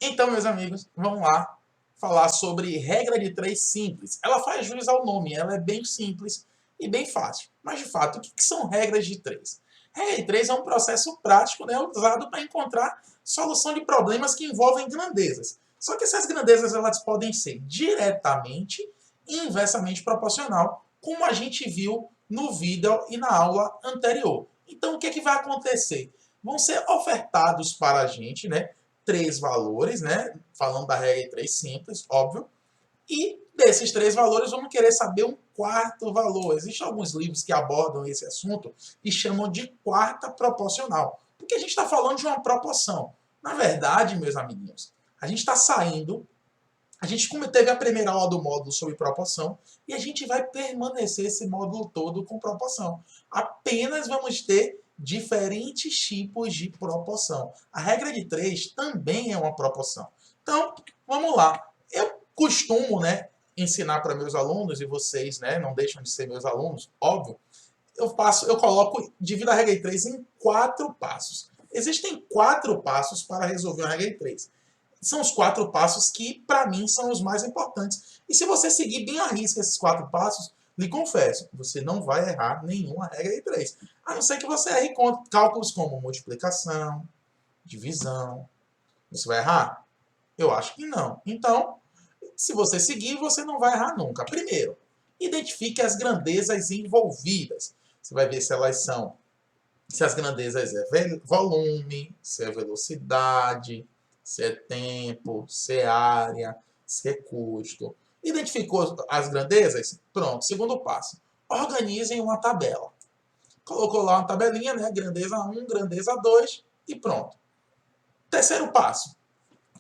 Então, meus amigos, vamos lá falar sobre regra de três simples. Ela faz jus ao nome, ela é bem simples e bem fácil. Mas, de fato, o que são regras de três? Regra de três é um processo prático, né, usado para encontrar solução de problemas que envolvem grandezas. Só que essas grandezas elas podem ser diretamente e inversamente proporcional, como a gente viu no vídeo e na aula anterior. Então, o que vai acontecer? Vão ser ofertados para a gente, né, três valores, né? Falando da regra de três simples, óbvio. E desses três valores, vamos querer saber um quarto valor. Existem alguns livros que abordam esse assunto e chamam de quarta proporcional. Porque a gente está falando de uma proporção. Na verdade, meus amiguinhos, a gente está saindo. A gente teve a primeira aula do módulo sobre proporção e a gente vai permanecer esse módulo todo com proporção. Apenas vamos ter diferentes tipos de proporção. A regra de 3 também é uma proporção. Então, vamos lá. Eu costumo, né, ensinar para meus alunos, e vocês, né, não deixam de ser meus alunos, óbvio. Divido a regra de 3 em 4 passos. Existem 4 passos para resolver a regra de 3. São os 4 passos que, para mim, são os mais importantes. E se você seguir bem à risca esses 4 passos, lhe confesso, você não vai errar nenhuma regra de 3. A não ser que você erre cálculos como multiplicação, divisão. Você vai errar? Eu acho que não. Então, se você seguir, você não vai errar nunca. Primeiro, identifique as grandezas envolvidas. Você vai ver se elas são, se as grandezas é volume, se é velocidade, se é tempo, se é área, se é custo. Identificou as grandezas? Pronto, segundo passo. Organizem uma tabela. Colocou lá uma tabelinha, né? Grandeza 1, grandeza 2 e pronto. Terceiro passo.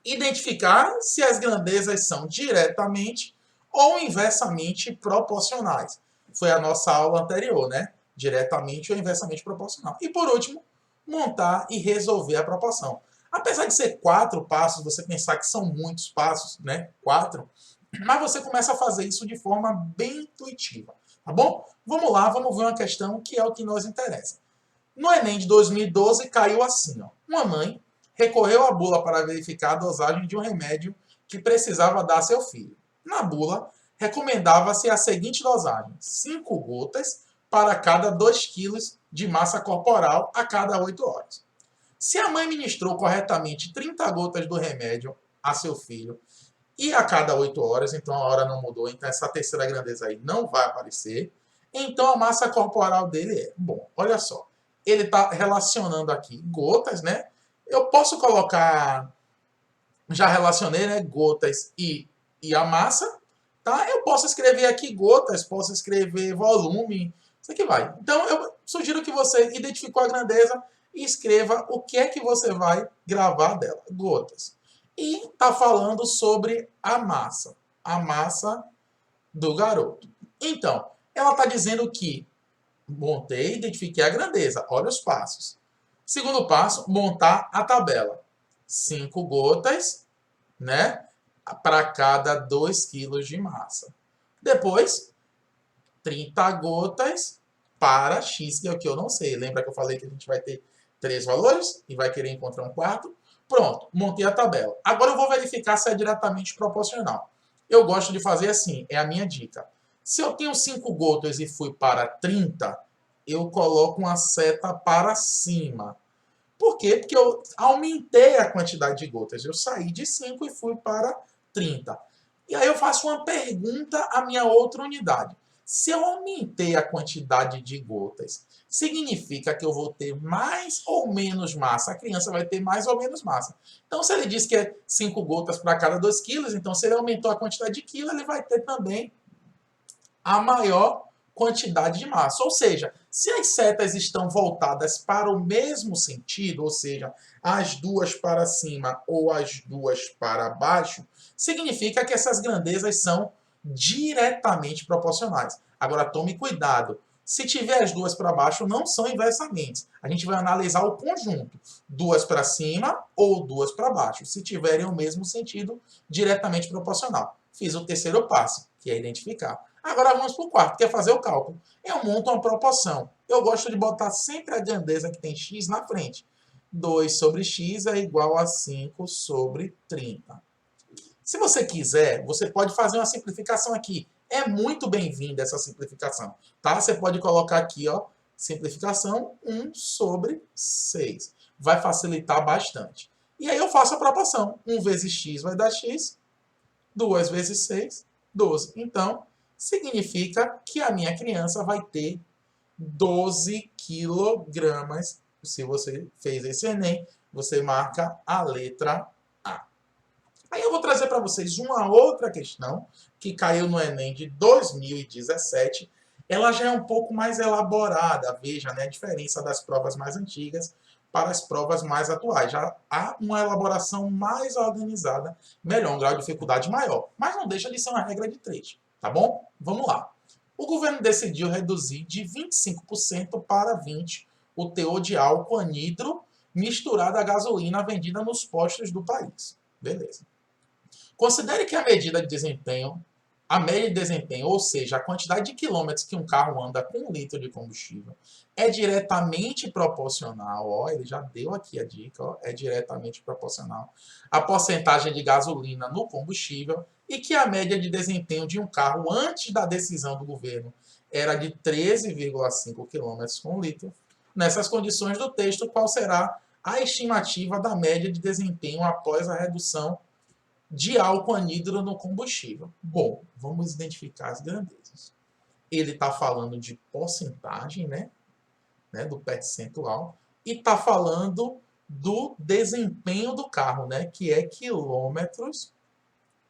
Identificar se as grandezas são diretamente ou inversamente proporcionais. Foi a nossa aula anterior, né? Diretamente ou inversamente proporcional. E por último, montar e resolver a proporção. Apesar de ser 4 passos, você pensar que são muitos passos, né? 4, mas você começa a fazer isso de forma bem intuitiva, tá bom? Vamos lá, vamos ver uma questão que é o que nos interessa. No Enem de 2012 caiu assim, ó. Uma mãe recorreu à bula para verificar a dosagem de um remédio que precisava dar a seu filho. Na bula, recomendava-se a seguinte dosagem: 5 gotas para cada 2 quilos de massa corporal a cada 8 horas. Se a mãe ministrou corretamente 30 gotas do remédio a seu filho e a cada 8 horas, então a hora não mudou, então essa terceira grandeza aí não vai aparecer, então a massa corporal dele é... Bom, olha só, ele está relacionando aqui gotas, né? Eu posso colocar... Já relacionei, né? Gotas e a massa, tá? Eu posso escrever aqui gotas, posso escrever volume, isso aqui vai. Então eu sugiro que você identificou a grandeza e escreva o que é que você vai gravar dela. Gotas. E está falando sobre a massa do garoto. Então, ela está dizendo que montei, identifiquei a grandeza. Olha os passos. Segundo passo, montar a tabela. 5 gotas, né, para cada 2 quilos de massa. Depois, 30 gotas para X, que é o que eu não sei. Lembra que eu falei que a gente vai ter 3 valores e vai querer encontrar um quarto? Pronto, montei a tabela. Agora eu vou verificar se é diretamente proporcional. Eu gosto de fazer assim, é a minha dica. Se eu tenho 5 gotas e fui para 30, eu coloco uma seta para cima. Por quê? Porque eu aumentei a quantidade de gotas. Eu saí de 5 e fui para 30. E aí eu faço uma pergunta à minha outra unidade. Se eu aumentei a quantidade de gotas, significa que eu vou ter mais ou menos massa? A criança vai ter mais ou menos massa. Então, se ele diz que é 5 gotas para cada 2 quilos, então se ele aumentou a quantidade de quilos, ele vai ter também a maior quantidade de massa. Ou seja, se as setas estão voltadas para o mesmo sentido, ou seja, as duas para cima ou as duas para baixo, significa que essas grandezas são diretamente proporcionais. Agora, tome cuidado. Se tiver as duas para baixo, não são inversamente. A gente vai analisar o conjunto. Duas para cima ou duas para baixo. Se tiverem o mesmo sentido, diretamente proporcional. Fiz o terceiro passo, que é identificar. Agora vamos para o quarto, que é fazer o cálculo. Eu monto uma proporção. Eu gosto de botar sempre a grandeza que tem x na frente. 2 sobre x é igual a 5 sobre 30. Se você quiser, você pode fazer uma simplificação aqui. É muito bem-vinda essa simplificação, tá? Você pode colocar aqui, ó, simplificação 1 sobre 6. Vai facilitar bastante. E aí eu faço a proporção. 1 vezes x vai dar x, 2 vezes 6, 12. Então, significa que a minha criança vai ter 12 quilogramas. Se você fez esse Enem, você marca a letra A. Aí eu vou trazer para vocês uma outra questão que caiu no Enem de 2017. Ela já é um pouco mais elaborada. Veja, né, a diferença das provas mais antigas para as provas mais atuais. Já há uma elaboração mais organizada, melhor, um grau de dificuldade maior. Mas não deixa de ser uma regra de 3, tá bom? Vamos lá. O governo decidiu reduzir de 25% para 20% o teor de álcool anidro misturado à gasolina vendida nos postos do país. Beleza. Considere que a medida de desempenho, a média de desempenho, ou seja, a quantidade de quilômetros que um carro anda com 1 litro de combustível, é diretamente proporcional, ó, ele já deu aqui a dica, ó, é diretamente proporcional à porcentagem de gasolina no combustível e que a média de desempenho de um carro antes da decisão do governo era de 13,5 km com litro. Nessas condições do texto, qual será a estimativa da média de desempenho após a redução de álcool anidro no combustível? Bom, vamos identificar as grandezas. Ele está falando de porcentagem, né, do percentual, e está falando do desempenho do carro, né, que é quilômetros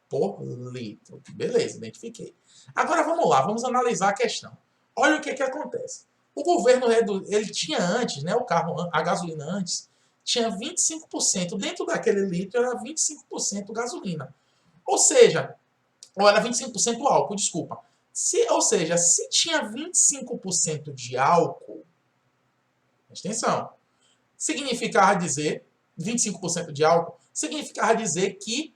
por litro. Beleza, identifiquei. Agora vamos lá, vamos analisar a questão. Olha o que acontece. O governo ele tinha antes, né, o carro, a gasolina antes, tinha 25%. Dentro daquele litro era 25% gasolina. Ou seja, ou era 25% álcool, desculpa. Ou seja, se tinha 25% de álcool, presta atenção, significava dizer, 25% de álcool, significava dizer que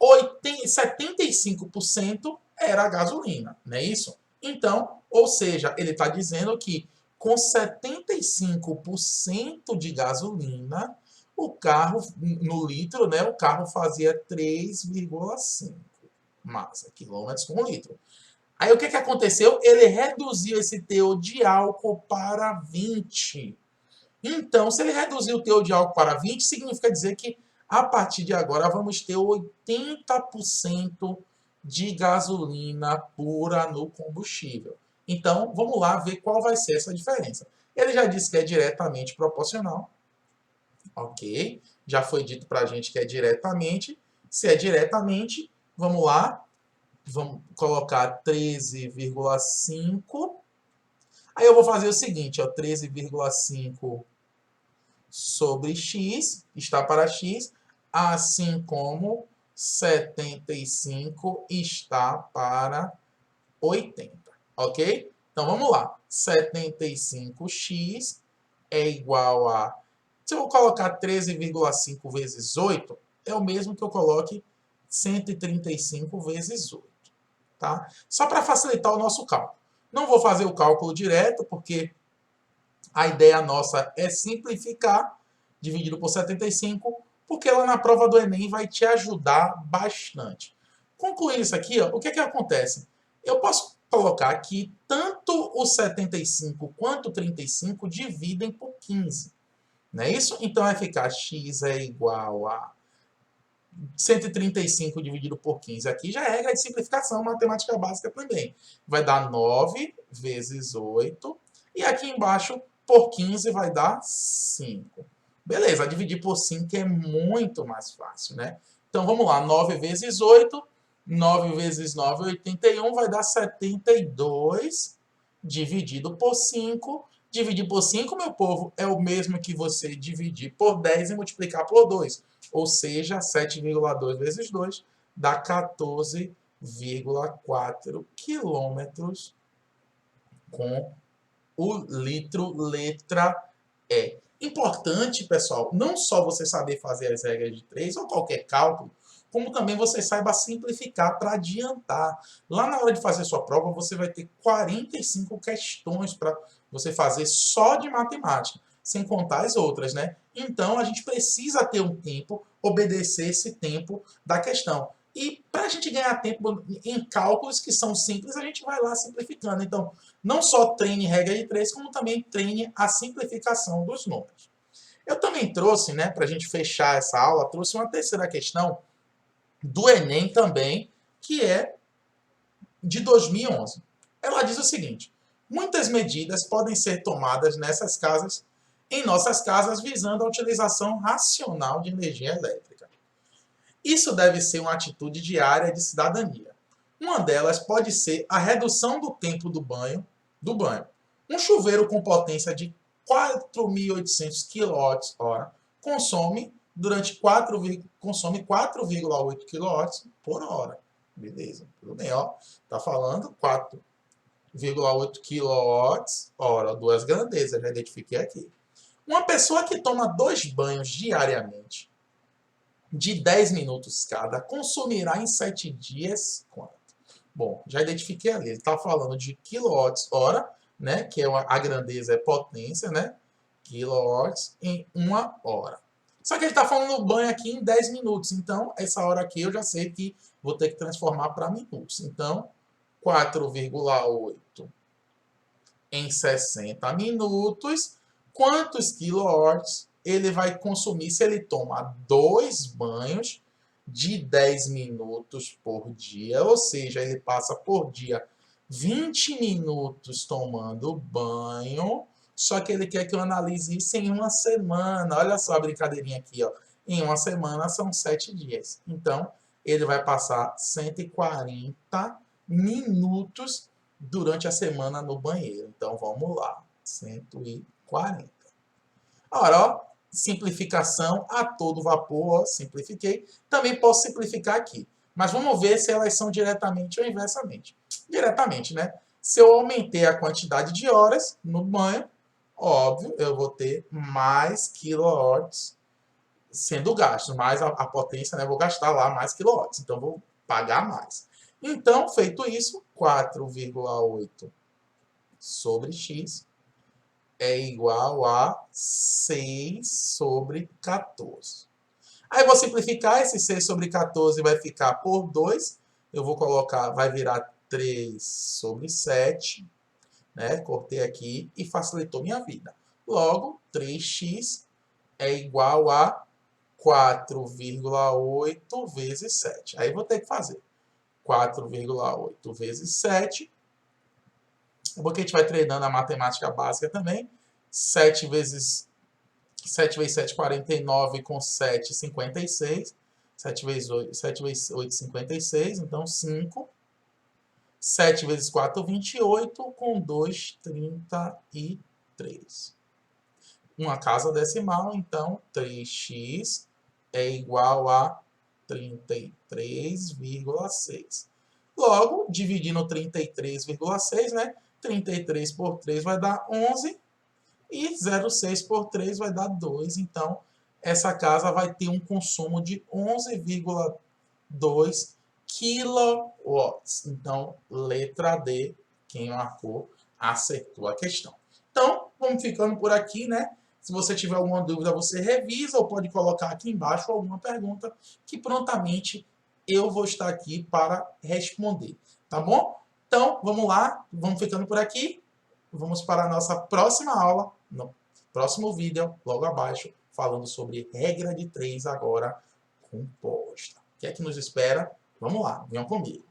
75% era gasolina, não é isso? Então, ou seja, ele está dizendo que com 75% de gasolina, o carro, no litro, né, o carro fazia 3,5 massa, quilômetros com litro. Aí o que aconteceu? Ele reduziu esse teor de álcool para 20. Então, se ele reduziu o teor de álcool para 20, significa dizer que a partir de agora vamos ter 80% de gasolina pura no combustível. Então, vamos lá ver qual vai ser essa diferença. Ele já disse que é diretamente proporcional. Ok. Já foi dito para a gente que é diretamente. Se é diretamente, vamos lá. Vamos colocar 13,5. Aí eu vou fazer o seguinte, ó, 13,5 sobre x, está para x, assim como 75 está para 80, ok? Então, vamos lá. 75x é igual a... Se eu colocar 13,5 vezes 8, é o mesmo que eu coloque 135 vezes 8, tá? Só para facilitar o nosso cálculo. Não vou fazer o cálculo direto, porque a ideia nossa é simplificar, dividido por 75, porque lá na prova do Enem vai te ajudar bastante. Concluindo isso aqui, ó, o que acontece? Eu posso colocar que tanto o 75 quanto o 35 dividem por 15. Não é isso? Então vai ficar x é igual a 135 dividido por 15. Aqui já é regra de simplificação, matemática básica também. Vai dar 9 vezes 8. E aqui embaixo, por 15, vai dar 5. Beleza, dividir por 5 é muito mais fácil, né? Então, vamos lá. 9 vezes 8. 9 vezes 9 é 81. Vai dar 72 dividido por 5. Dividir por 5, meu povo, é o mesmo que você dividir por 10 e multiplicar por 2. Ou seja, 7,2 vezes 2 dá 14,4 quilômetros com o litro, letra E. Importante, pessoal, não só você saber fazer as regras de 3 ou qualquer cálculo, como também você saiba simplificar para adiantar. Lá na hora de fazer sua prova, você vai ter 45 questões para você fazer só de matemática. sem contar as outras, né? Então, a gente precisa ter um tempo, obedecer esse tempo da questão. E para a gente ganhar tempo em cálculos que são simples, a gente vai lá simplificando. Então, não só treine regra de 3, como também treine a simplificação dos números. Eu também trouxe, né, para a gente fechar essa aula, trouxe uma terceira questão do Enem também, que é de 2011. Ela diz o seguinte: muitas medidas podem ser tomadas em nossas casas, visando a utilização racional de energia elétrica. Isso deve ser uma atitude diária de cidadania. Uma delas pode ser a redução do tempo do banho. Um chuveiro com potência de 4.800 kWh consome 4,8 kW por hora. Beleza, tudo bem, ó. Tá falando 4,8 kWh, duas grandezas, já identifiquei aqui. Uma pessoa que toma 2 banhos diariamente, de 10 minutos cada, consumirá em 7 dias quanto? Bom, já identifiquei ali. Ele está falando de quilowatts-hora, né? Que é a grandeza é potência, né? Quilowatts em 1 hora. Só que ele está falando do banho aqui em 10 minutos. Então, essa hora aqui eu já sei que vou ter que transformar para minutos. Então, 4,8 em 60 minutos. Quantos quilowatts ele vai consumir se ele toma 2 banhos de 10 minutos por dia? Ou seja, ele passa por dia 20 minutos tomando banho, só que ele quer que eu analise isso em uma semana. Olha só a brincadeirinha aqui, ó. Em uma semana são 7 dias. Então, ele vai passar 140 minutos durante a semana no banheiro. Então, vamos lá. 140. Agora, ó, simplificação a todo vapor, ó, simplifiquei. Também posso simplificar aqui. Mas vamos ver se elas são diretamente ou inversamente. Diretamente, né? Se eu aumentei a quantidade de horas no banho, óbvio, eu vou ter mais quilowatts sendo gastos, mais a potência, né? Vou gastar lá mais quilowatts, então vou pagar mais. Então, feito isso, 4,8 sobre x é igual a 6 sobre 14. Aí vou simplificar, esse 6 sobre 14 vai ficar por 2. Eu vou colocar, vai virar 3 sobre 7. Né? Cortei aqui e facilitou minha vida. Logo, 3x é igual a 4,8 vezes 7. Aí vou ter que fazer 4,8 vezes 7. Porque a gente vai treinando a matemática básica também. 7 vezes 7, 49, com 7, 56. 7 vezes 8, 56. Então, 5. 7 vezes 4, 28. Com 2, 33. Uma casa decimal, então, 3x é igual a 33,6. Logo, dividindo 33,6, né? 33 por 3 vai dar 11. E 0,6 por 3 vai dar 2. Então, essa casa vai ter um consumo de 11,2 kW. Então, letra D, quem marcou, acertou a questão. Então, vamos ficando por aqui, né? Se você tiver alguma dúvida, você revisa ou pode colocar aqui embaixo alguma pergunta que prontamente eu vou estar aqui para responder, tá bom? Então, vamos lá, vamos ficando por aqui. Vamos para a nossa próxima aula, no próximo vídeo, logo abaixo, falando sobre regra de 3 agora composta. O que é que nos espera? Vamos lá, venham comigo.